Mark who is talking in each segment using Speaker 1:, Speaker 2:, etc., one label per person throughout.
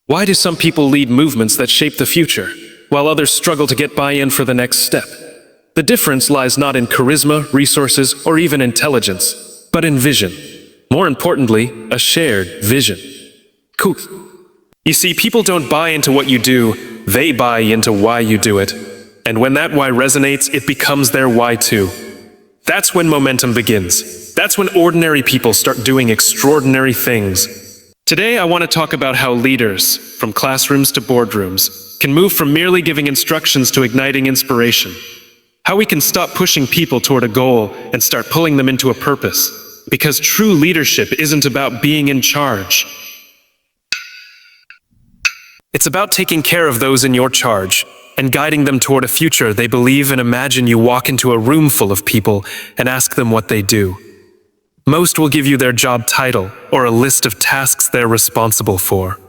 Speaker 1: Why do some people lead movements that shape the future, while others struggle to get buy-in for the next step? The difference lies not in charisma, resources, or even intelligence, but in vision. More importantly, a shared vision. Cool. You see, people don't buy into what you do, they buy into why you do it. And when that why resonates, it becomes their why too. That's when momentum begins. That's when ordinary people start doing extraordinary things. Today, I want to talk about how leaders, from classrooms to boardrooms, can move from merely giving instructions to igniting inspiration. How we can stop pushing people toward a goal and start pulling them into a purpose. Because true leadership isn't about being in charge. It's about taking care of those in your charge and guiding them toward a future they believe and imagine. You walk into a room full of people and ask them what they do. Most will give you their job title or a list of tasks they're responsible for.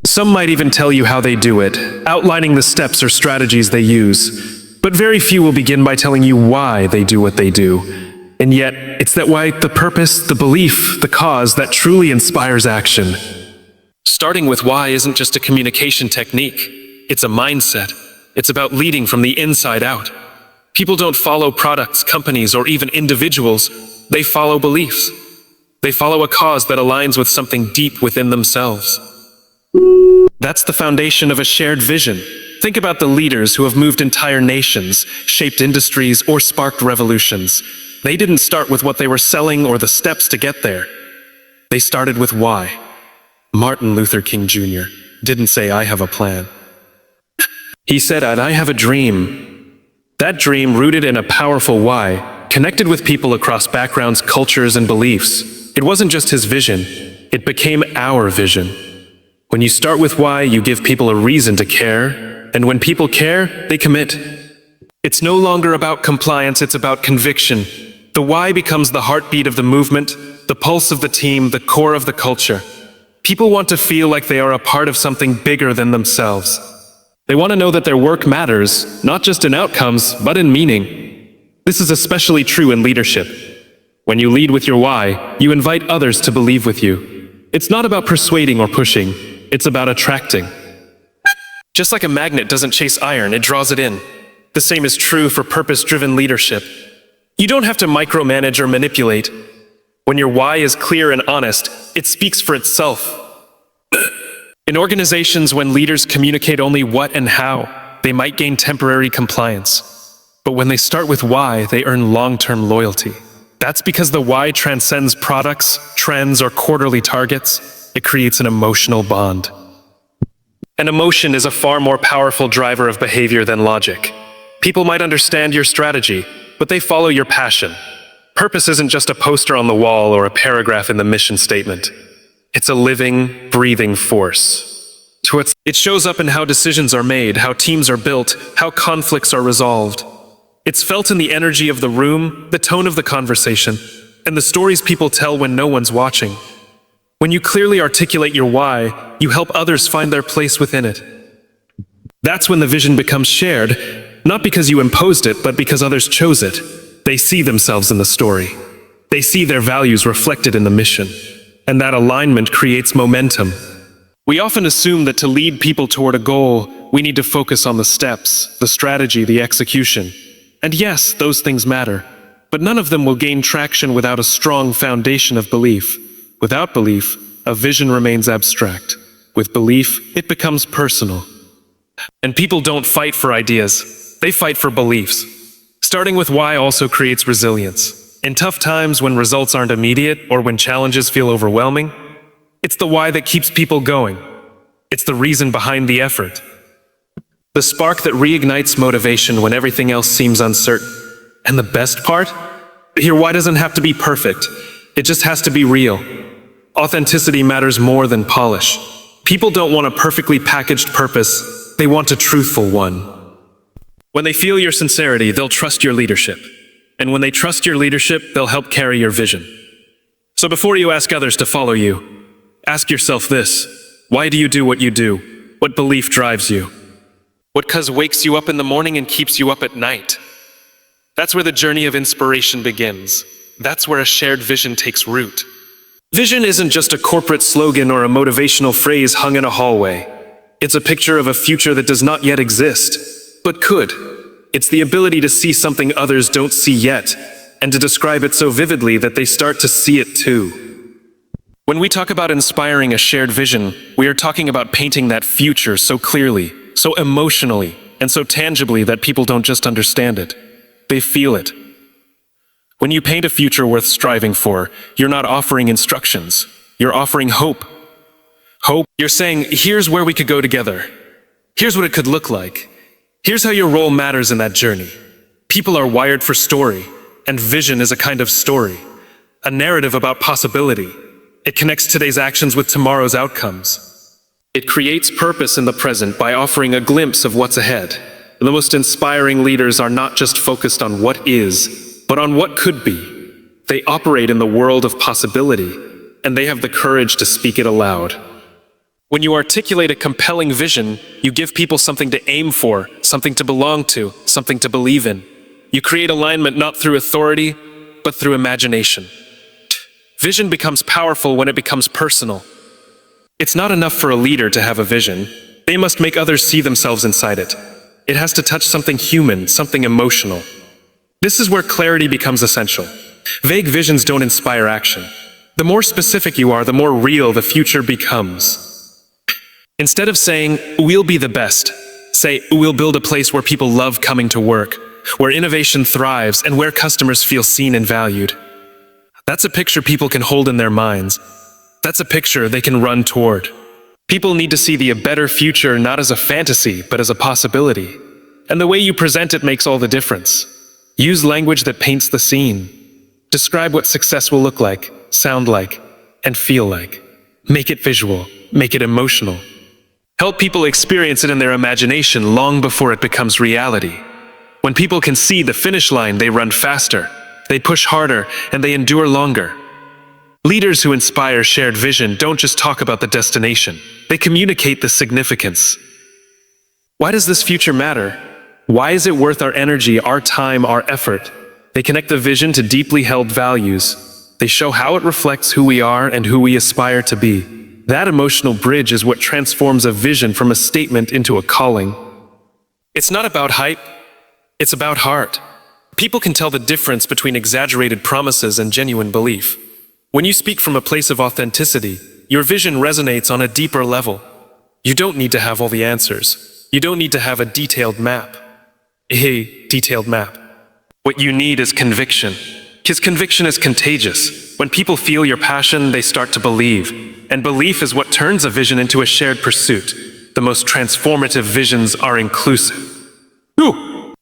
Speaker 1: Some might even tell you how they do it, outlining the steps or strategies they use. But very few will begin by telling you why they do what they do. And yet, it's that why, the purpose, the belief, the cause that truly inspires action. Starting with why isn't just a communication technique. It's a mindset. It's about leading from the inside out. People don't follow products, companies, or even individuals. They follow beliefs. They follow a cause that aligns with something deep within themselves. That's the foundation of a shared vision. Think about the leaders who have moved entire nations, shaped industries, or sparked revolutions. They didn't start with what they were selling or the steps to get there. They started with why. Martin Luther King Jr. didn't say, "I have a plan." He said, "I have a dream." That dream, rooted in a powerful why, connected with people across backgrounds, cultures, and beliefs. It wasn't just his vision, it became our vision. When you start with why, you give people a reason to care, and when people care, they commit. It's no longer about compliance, it's about conviction. The why becomes the heartbeat of the movement, the pulse of the team, the core of the culture. People want to feel like they are a part of something bigger than themselves. They want to know that their work matters, not just in outcomes, but in meaning. This is especially true in leadership. When you lead with your why, you invite others to believe with you. It's not about persuading or pushing, it's about attracting. Just like a magnet doesn't chase iron, it draws it in. The same is true for purpose-driven leadership. You don't have to micromanage or manipulate. When your why is clear and honest, it speaks for itself. In organizations, when leaders communicate only what and how, they might gain temporary compliance. But when they start with why, they earn long-term loyalty. That's because the why transcends products, trends, or quarterly targets. It creates an emotional bond. And emotion is a far more powerful driver of behavior than logic. People might understand your strategy, but they follow your passion. Purpose isn't just a poster on the wall or a paragraph in the mission statement. It's a living, breathing force. It shows up in how decisions are made, how teams are built, how conflicts are resolved. It's felt in the energy of the room, the tone of the conversation, and the stories people tell when no one's watching. When you clearly articulate your why, you help others find their place within it. That's when the vision becomes shared, not because you imposed it, but because others chose it. They see themselves in the story. They see their values reflected in the mission. And that alignment creates momentum. We often assume that to lead people toward a goal, we need to focus on the steps, the strategy, the execution. And yes, those things matter, but none of them will gain traction without a strong foundation of belief. Without belief, a vision remains abstract. With belief, it becomes personal. And people don't fight for ideas, they fight for beliefs. Starting with why also creates resilience. In tough times, when results aren't immediate or when challenges feel overwhelming, it's the why that keeps people going. It's the reason behind the effort. The spark that reignites motivation when everything else seems uncertain. And the best part? Your why doesn't have to be perfect. It just has to be real. Authenticity matters more than polish. People don't want a perfectly packaged purpose. They want a truthful one. When they feel your sincerity, they'll trust your leadership. And when they trust your leadership, they'll help carry your vision. So before you ask others to follow you, ask yourself this: why do you do what you do? What belief drives you? What cause wakes you up in the morning and keeps you up at night? That's where the journey of inspiration begins. That's where a shared vision takes root. Vision isn't just a corporate slogan or a motivational phrase hung in a hallway. It's a picture of a future that does not yet exist, but could. It's the ability to see something others don't see yet, and to describe it so vividly that they start to see it too. When we talk about inspiring a shared vision, we are talking about painting that future so clearly, so emotionally, and so tangibly that people don't just understand it. They feel it. When you paint a future worth striving for, you're not offering instructions. You're offering hope. Hope. You're saying, here's where we could go together. Here's what it could look like. Here's how your role matters in that journey. People are wired for story, and vision is a kind of story, a narrative about possibility. It connects today's actions with tomorrow's outcomes. It creates purpose in the present by offering a glimpse of what's ahead. The most inspiring leaders are not just focused on what is, but on what could be. They operate in the world of possibility, and they have the courage to speak it aloud. When you articulate a compelling vision, you give people something to aim for, something to belong to, something to believe in. You create alignment not through authority, but through imagination. Vision becomes powerful when it becomes personal. It's not enough for a leader to have a vision. They must make others see themselves inside it. It has to touch something human, something emotional. This is where clarity becomes essential. Vague visions don't inspire action. The more specific you are, the more real the future becomes. Instead of saying, we'll be the best, say, we'll build a place where people love coming to work, where innovation thrives, and where customers feel seen and valued. That's a picture people can hold in their minds. That's a picture they can run toward. People need to see the better future not as a fantasy, but as a possibility. And the way you present it makes all the difference. Use language that paints the scene. Describe what success will look like, sound like, and feel like. Make it visual. Make it emotional. Help people experience it in their imagination long before it becomes reality. When people can see the finish line, they run faster, they push harder, and they endure longer. Leaders who inspire shared vision don't just talk about the destination. They communicate the significance. Why does this future matter? Why is it worth our energy, our time, our effort? They connect the vision to deeply held values. They show how it reflects who we are and who we aspire to be. That emotional bridge is what transforms a vision from a statement into a calling. It's not about hype, it's about heart. People can tell the difference between exaggerated promises and genuine belief. When you speak from a place of authenticity, your vision resonates on a deeper level. You don't need to have all the answers. You don't need to have a detailed map. What you need is conviction. Because conviction is contagious. When people feel your passion, they start to believe. And belief is what turns a vision into a shared pursuit. The most transformative visions are inclusive.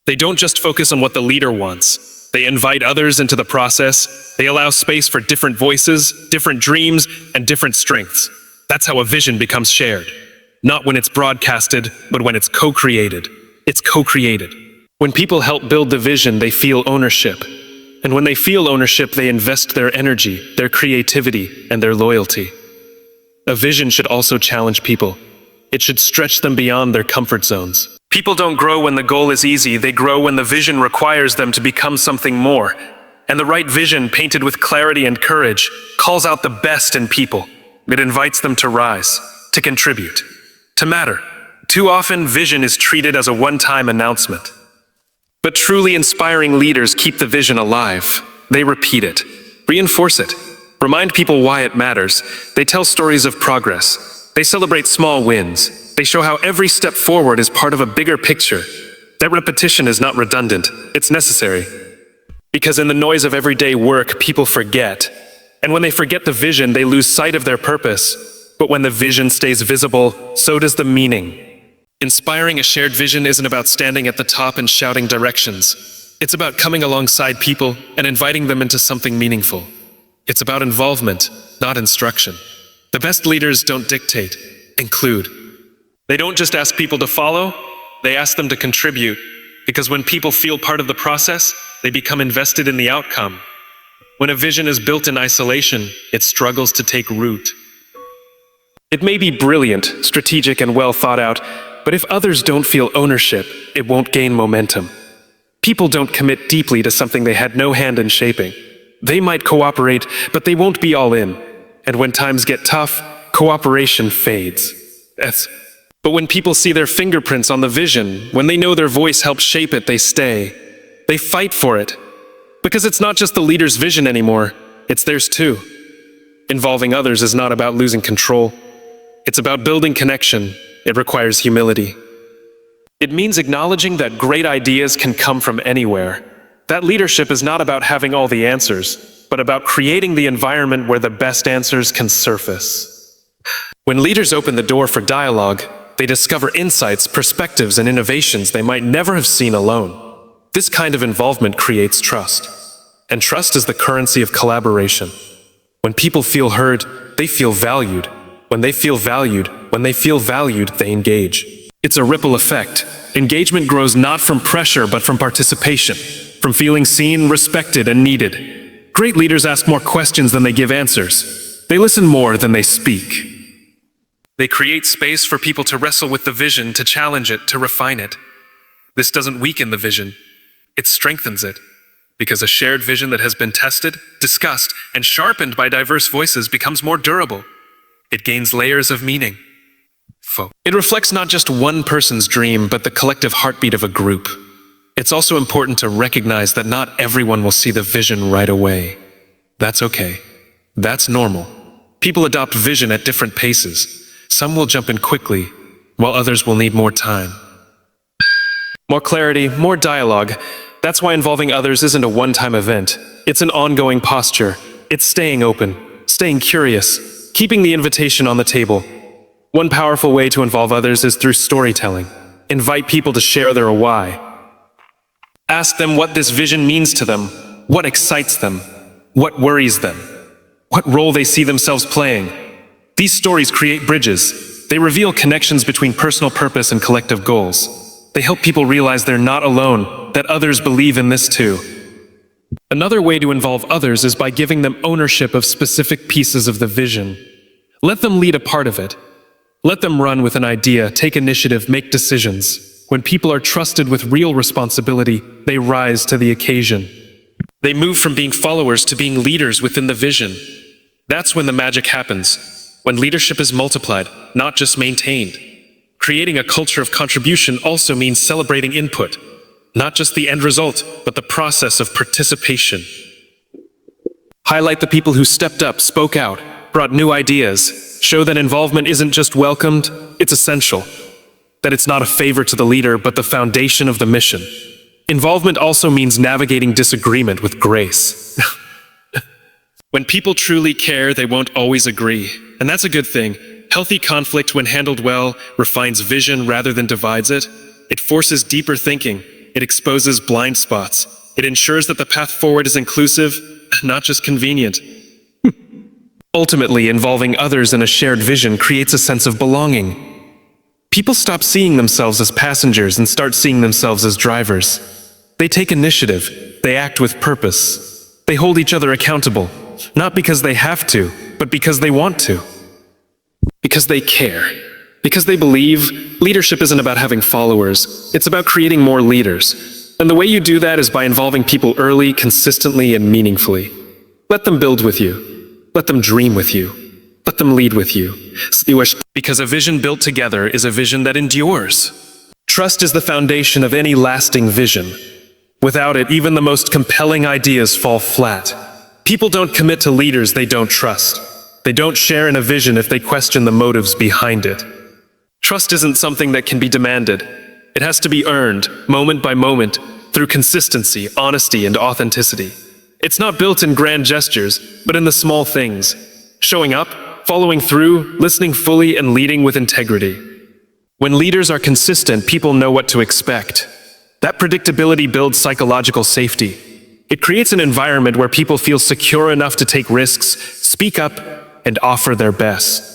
Speaker 1: They don't just focus on what the leader wants. They invite others into the process. They allow space for different voices, different dreams, and different strengths. That's how a vision becomes shared. Not when it's broadcasted, but when it's co-created. It's co-created. When people help build the vision, they feel ownership. And when they feel ownership, they invest their energy, their creativity, and their loyalty. A vision should also challenge people. It should stretch them beyond their comfort zones. People don't grow when the goal is easy. They grow when the vision requires them to become something more. And the right vision, painted with clarity and courage, calls out the best in people. It invites them to rise, to contribute, to matter. Too often, vision is treated as a one-time announcement. But truly inspiring leaders keep the vision alive. They repeat it, reinforce it, remind people why it matters. They tell stories of progress. They celebrate small wins. They show how every step forward is part of a bigger picture. That repetition is not redundant, it's necessary. Because in the noise of everyday work, people forget. And when they forget the vision, they lose sight of their purpose. But when the vision stays visible, so does the meaning. Inspiring a shared vision isn't about standing at the top and shouting directions. It's about coming alongside people and inviting them into something meaningful. It's about involvement, not instruction. The best leaders don't dictate, include. They don't just ask people to follow, they ask them to contribute. Because when people feel part of the process, they become invested in the outcome. When a vision is built in isolation, it struggles to take root. It may be brilliant, strategic, and well thought out, but if others don't feel ownership, it won't gain momentum. People don't commit deeply to something they had no hand in shaping. They might cooperate, but they won't be all in. And when times get tough, cooperation fades. But when people see their fingerprints on the vision, when they know their voice helps shape it, they stay. They fight for it. Because it's not just the leader's vision anymore, it's theirs too. Involving others is not about losing control. It's about building connection. It requires humility. It means acknowledging that great ideas can come from anywhere. That leadership is not about having all the answers, but about creating the environment where the best answers can surface. When leaders open the door for dialogue, they discover insights, perspectives, and innovations they might never have seen alone. This kind of involvement creates trust. And trust is the currency of collaboration. When people feel heard, they feel valued. When they feel valued, they engage. It's a ripple effect. Engagement grows not from pressure, but from participation, from feeling seen, respected, and needed. Great leaders ask more questions than they give answers. They listen more than they speak. They create space for people to wrestle with the vision, to challenge it, to refine it. This doesn't weaken the vision. It strengthens it. Because a shared vision that has been tested, discussed, and sharpened by diverse voices becomes more durable. It gains layers of meaning. It reflects not just one person's dream, but the collective heartbeat of a group. It's also important to recognize that not everyone will see the vision right away. That's okay. That's normal. People adopt vision at different paces. Some will jump in quickly, while others will need more time. More clarity, more dialogue. That's why involving others isn't a one-time event. It's an ongoing posture. It's staying open, staying curious, keeping the invitation on the table. One powerful way to involve others is through storytelling. Invite people to share their why. Ask them what this vision means to them, what excites them, what worries them, what role they see themselves playing. These stories create bridges. They reveal connections between personal purpose and collective goals. They help people realize they're not alone, that others believe in this too. Another way to involve others is by giving them ownership of specific pieces of the vision. Let them lead a part of it. Let them run with an idea, take initiative, make decisions. When people are trusted with real responsibility, they rise to the occasion. They move from being followers to being leaders within the vision. That's when the magic happens, when leadership is multiplied, not just maintained. Creating a culture of contribution also means celebrating input, not just the end result, but the process of participation. Highlight the people who stepped up, spoke out, brought new ideas. Show that involvement isn't just welcomed, it's essential. That it's not a favor to the leader, but the foundation of the mission. Involvement also means navigating disagreement with grace. When people truly care, they won't always agree. And that's a good thing. Healthy conflict, when handled well, refines vision rather than divides it. It forces deeper thinking. It exposes blind spots. It ensures that the path forward is inclusive, not just convenient. Ultimately, involving others in a shared vision creates a sense of belonging. People stop seeing themselves as passengers and start seeing themselves as drivers. They take initiative. They act with purpose. They hold each other accountable, not because they have to, but because they want to. Because they care. Because they believe leadership isn't about having followers. It's about creating more leaders. And the way you do that is by involving people early, consistently, and meaningfully. Let them build with you. Let them dream with you. Let them lead with you. Because a vision built together is a vision that endures. Trust is the foundation of any lasting vision. Without it, even the most compelling ideas fall flat. People don't commit to leaders they don't trust. They don't share in a vision if they question the motives behind it. Trust isn't something that can be demanded. It has to be earned, moment by moment, through consistency, honesty, and authenticity. It's not built in grand gestures, but in the small things. Showing up, following through, listening fully, and leading with integrity. When leaders are consistent, people know what to expect. That predictability builds psychological safety. It creates an environment where people feel secure enough to take risks, speak up, and offer their best.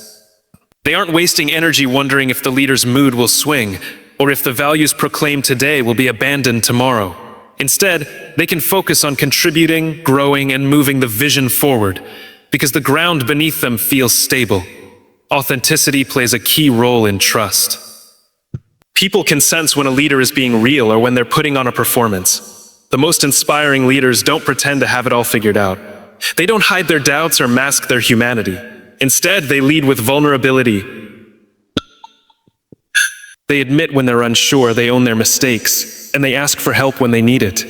Speaker 1: They aren't wasting energy wondering if the leader's mood will swing, or if the values proclaimed today will be abandoned tomorrow. Instead, they can focus on contributing, growing, and moving the vision forward, because the ground beneath them feels stable. Authenticity plays a key role in trust. People can sense when a leader is being real or when they're putting on a performance. The most inspiring leaders don't pretend to have it all figured out. They don't hide their doubts or mask their humanity. Instead, they lead with vulnerability. They admit when they're unsure, they own their mistakes, and they ask for help when they need it.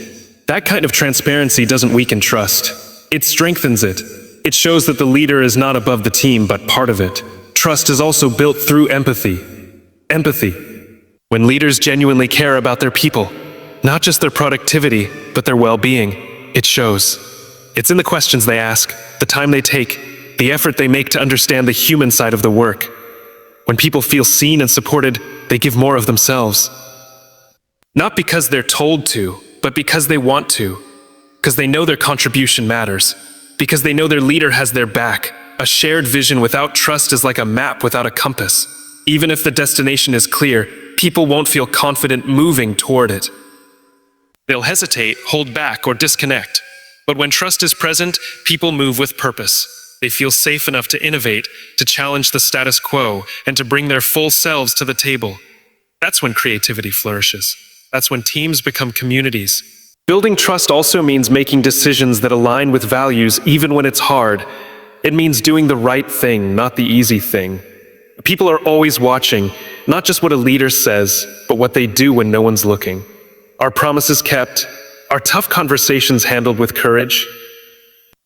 Speaker 1: That kind of transparency doesn't weaken trust. It strengthens it. It shows that the leader is not above the team, but part of it. Trust is also built through empathy. Empathy. When leaders genuinely care about their people, not just their productivity, but their well-being, it shows. It's in the questions they ask, the time they take, the effort they make to understand the human side of the work. When people feel seen and supported, they give more of themselves. Not because they're told to, but because they want to. Because they know their contribution matters. Because they know their leader has their back. A shared vision without trust is like a map without a compass. Even if the destination is clear, people won't feel confident moving toward it. They'll hesitate, hold back, or disconnect. But when trust is present, people move with purpose. They feel safe enough to innovate, to challenge the status quo, and to bring their full selves to the table. That's when creativity flourishes. That's when teams become communities. Building trust also means making decisions that align with values even when it's hard. It means doing the right thing, not the easy thing. People are always watching, not just what a leader says, but what they do when no one's looking. Are promises kept? Are tough conversations handled with courage?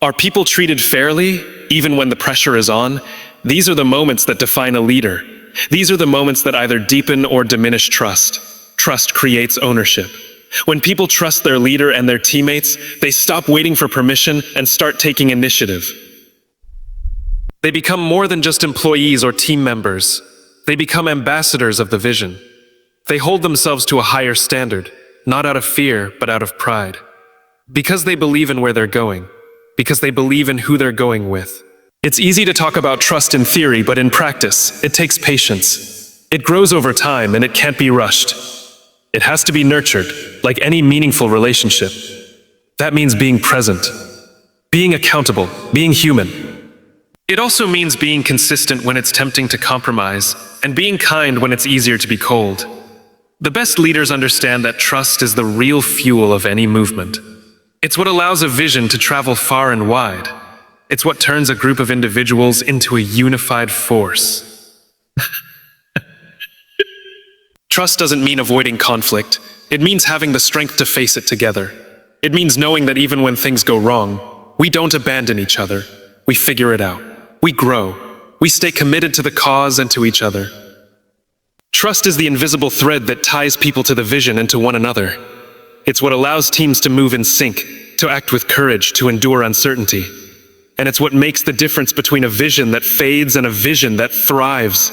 Speaker 1: Are people treated fairly, even when the pressure is on? These are the moments that define a leader. These are the moments that either deepen or diminish trust. Trust creates ownership. When people trust their leader and their teammates, they stop waiting for permission and start taking initiative. They become more than just employees or team members. They become ambassadors of the vision. They hold themselves to a higher standard, not out of fear, but out of pride. Because they believe in where they're going. Because they believe in who they're going with. It's easy to talk about trust in theory, but in practice, it takes patience. It grows over time and it can't be rushed. It has to be nurtured, like any meaningful relationship. That means being present, being accountable, being human. It also means being consistent when it's tempting to compromise, and being kind when it's easier to be cold. The best leaders understand that trust is the real fuel of any movement. It's what allows a vision to travel far and wide. It's what turns a group of individuals into a unified force. Trust doesn't mean avoiding conflict. It means having the strength to face it together. It means knowing that even when things go wrong, we don't abandon each other. We figure it out. We grow. We stay committed to the cause and to each other. Trust is the invisible thread that ties people to the vision and to one another. It's what allows teams to move in sync, to act with courage, to endure uncertainty. And it's what makes the difference between a vision that fades and a vision that thrives.